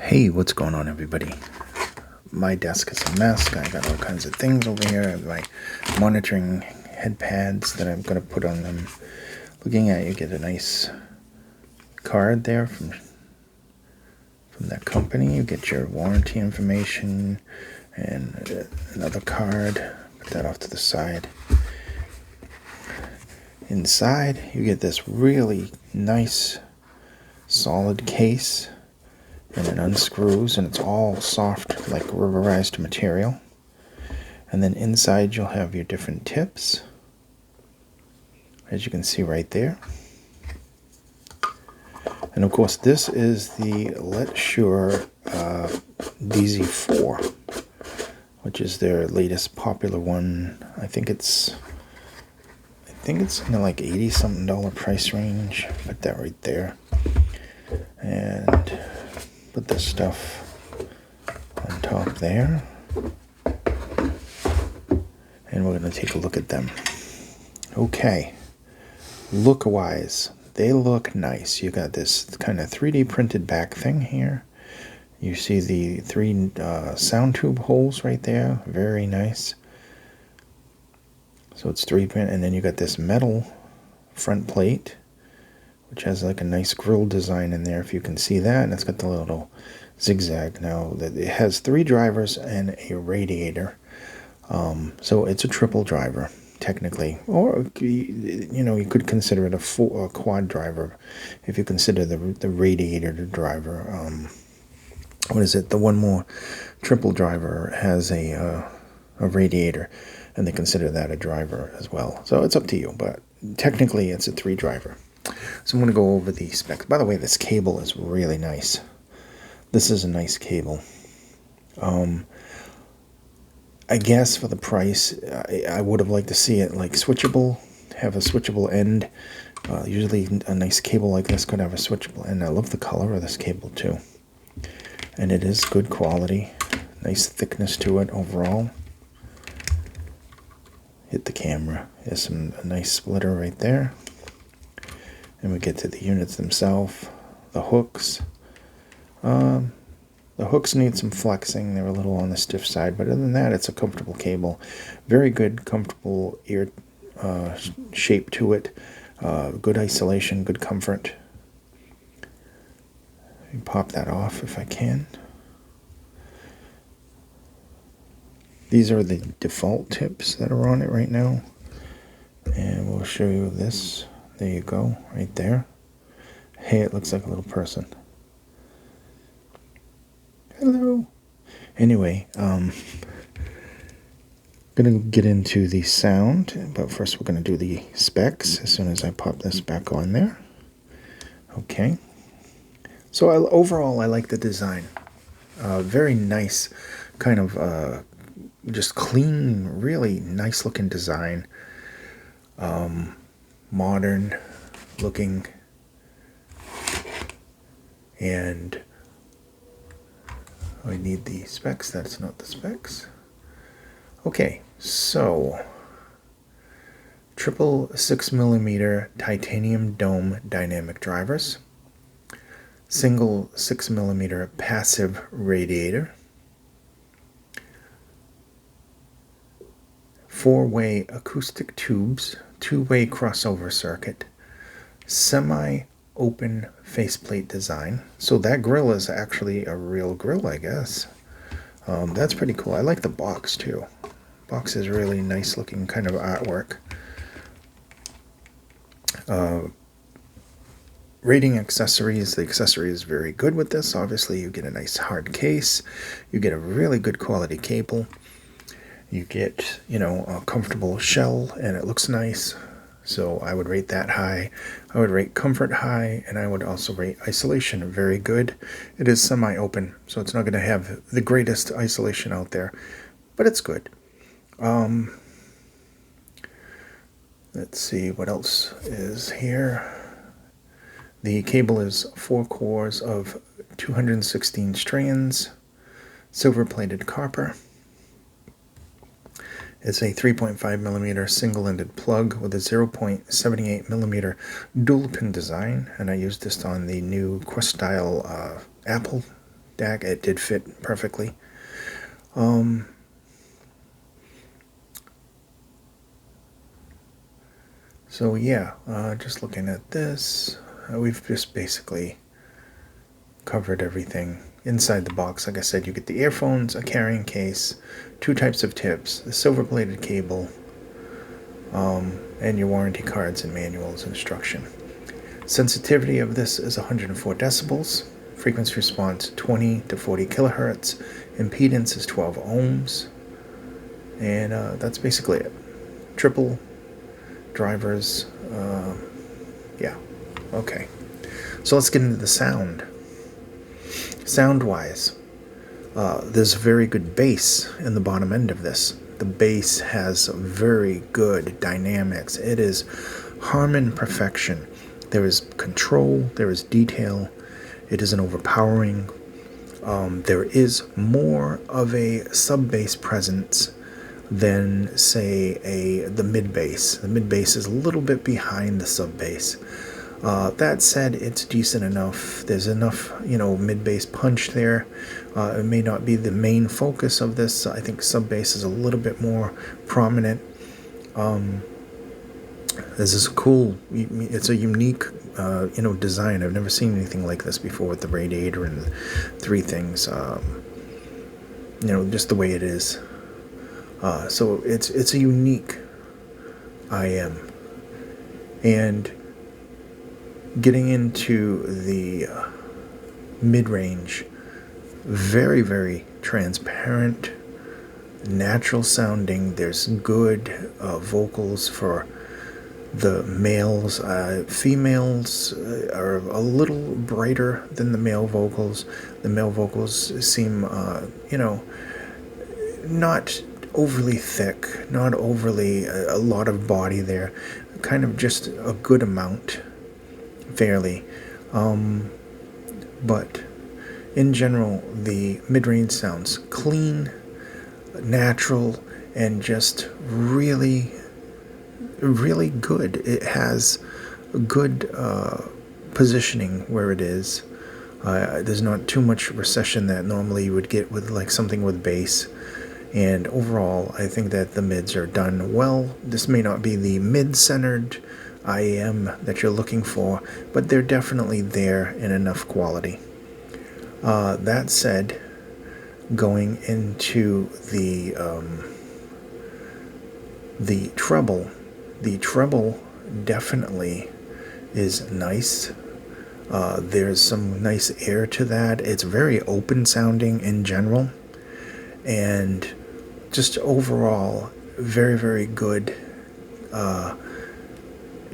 Hey, what's going on, everybody? My desk is a mess. I got all kinds of things over here. I have my monitoring head pads that I'm going to put on them. Looking at you, get a nice card there from that company. You get your warranty information and another card. Put that off to the side. Inside, you get this really nice, solid case. And it unscrews, and it's all soft, like rubberized material. And then inside you'll have your different tips, as you can see right there. And of course, this is the LetShuoer DZ4, which is their latest popular one. I think it's in the like $80-something price range. Put that right there. And put this stuff on top there, and we're going to take a look at them. Okay, look-wise, they look nice. You got this kind of 3D printed back thing here. You see the three sound tube holes right there, very nice. So it's 3D print, and then you got this metal front plate, which has like a nice grill design in there, if you can see that, and it's got the little zigzag. Now, it has 3 drivers and a radiator, so it's a triple driver, technically, or you could consider it a quad driver, if you consider the radiator driver. What is it? The one more triple driver has a radiator, and they consider that a driver as well. So it's up to you, but technically it's a 3 driver. So I'm going to go over the specs. By the way, this cable is really nice. This is a nice cable. I guess for the price, I would have liked to see it like switchable, have a switchable end. Usually a nice cable like this could have a switchable end. I love the color of this cable too. And it is good quality. Nice thickness to it overall. Hit the camera. There's a nice splitter right there. And we get to the units themselves, the hooks. The hooks need some flexing. They're a little on the stiff side, but other than that, it's a comfortable cable. Very good, comfortable ear shape to it. Good isolation, good comfort. Let me pop that off if I can. These are the default tips that are on it right now. And we'll show you this. There you go, right there. Hey, it looks like a little person. Hello. Anyway, gonna get into the sound, but first we're gonna do the specs as soon as I pop this back on there. Okay. So overall, I like the design. Very nice, kind of just clean, really nice looking design. Modern looking, and I need the specs. That's not the specs. Okay, so triple 6mm titanium dome dynamic drivers, single 6mm passive radiator, 4-way acoustic tubes, 2-way crossover circuit, semi-open faceplate design. So that grill is actually a real grill, I guess. That's pretty cool. I like the box too. Box is really nice looking kind of artwork. Rating accessories. The accessory is very good with this. Obviously, you get a nice hard case. You get a really good quality cable. You get, a comfortable shell, and it looks nice. So I would rate that high. I would rate comfort high, and I would also rate isolation very good. It is semi-open, so it's not going to have the greatest isolation out there, but it's good. Let's see what else is here. The cable is 4 cores of 216 strands, silver-plated copper. It's a 3.5mm single-ended plug with a 0.78mm dual-pin design, and I used this on the new Quest-style Apple DAC, it did fit perfectly. So yeah, just looking at this, we've just basically covered everything inside the box. Like I said, you get the earphones, a carrying case, 2 types of tips, the silver-plated cable, and your warranty cards and manuals instruction. Sensitivity of this is 104 decibels, frequency response 20 to 40 kilohertz, impedance is 12 ohms, and that's basically it. Triple drivers, yeah, okay. So let's get into the sound. Sound-wise, there's very good bass in the bottom end of this. The bass has very good dynamics. It is Harman perfection. There is control, there is detail. It isn't overpowering. There is more of a sub-bass presence than, say, the mid-bass. The mid-bass is a little bit behind the sub-bass. That said, it's decent enough. There's enough, mid-bass punch there. It may not be the main focus of this. I think sub-bass is a little bit more prominent. This is cool. It's a unique, design. I've never seen anything like this before with the radiator and the 3 things. Just the way it is. So it's a unique IM. And getting into the mid-range, very, very transparent, natural sounding. There's good vocals for the males. Females are a little brighter than the male vocals. The male vocals seem, not overly thick, not overly a lot of body there, kind of just a good amount, fairly. But in general, the mid-range sounds clean, natural, and just really, really good. It has a good positioning where it is. There's not too much recession that normally you would get with like something with bass. And overall, I think that the mids are done well. This may not be the mid-centered IEM that you're looking for, but they're definitely there in enough quality. That said, going into the treble definitely is nice. There's some nice air to that. It's very open sounding in general, and just overall very, very good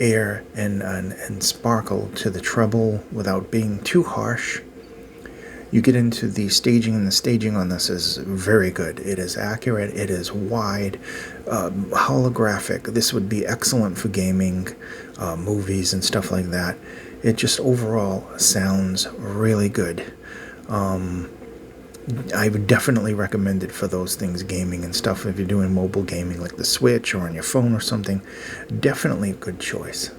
air and sparkle to the treble without being too harsh. You get into the staging, and the staging on this is very good. It is accurate, it is wide, holographic. This would be excellent for gaming, movies and stuff like that. It just overall sounds really good. I would definitely recommend it for those things, gaming and stuff. If you're doing mobile gaming like the Switch or on your phone or something, definitely a good choice.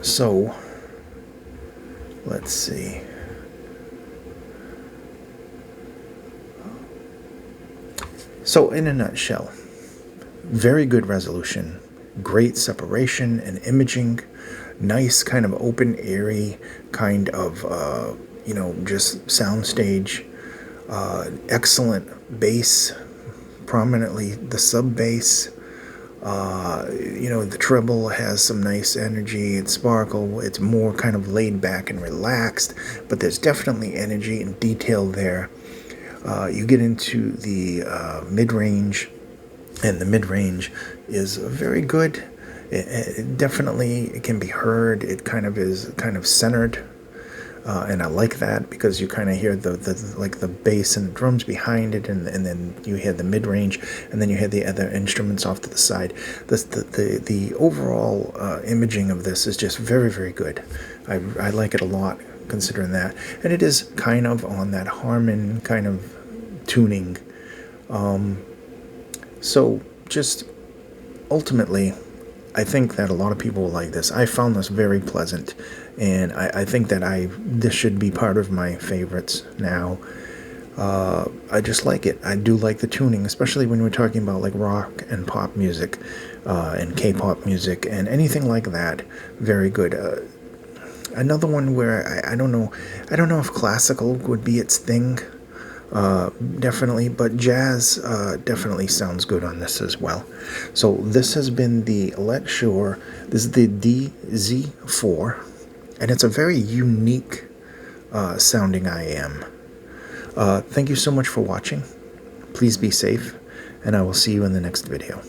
So, let's see. So, in a nutshell, very good resolution, great separation and imaging, nice kind of open, airy kind of, just soundstage, excellent bass, prominently the sub bass. The treble has some nice energy and sparkle. It's more kind of laid back and relaxed, but there's definitely energy and detail there. You get into the mid-range, and the mid-range is very good. It definitely can be heard. It kind of is centered, and I like that because you kind of hear the bass and the drums behind it, and then you hear the mid-range, and then you hear the other instruments off to the side. The overall imaging of this is just very, very good. I like it a lot, considering that, and it is kind of on that Harman kind of tuning. So just ultimately, I think that a lot of people will like this. I found this very pleasant. and I think that this should be part of my favorites now. I just like it. I do like the tuning, especially when we're talking about like rock and pop music, and K-pop music and anything like that. Very good. Another one where I don't know if classical would be its thing. Definitely, but jazz definitely sounds good on this as well. So this has been the LetShuoer. This is the DZ4, and it's a very unique sounding IM. Thank you so much for watching. Please be safe, and I will see you in the next video.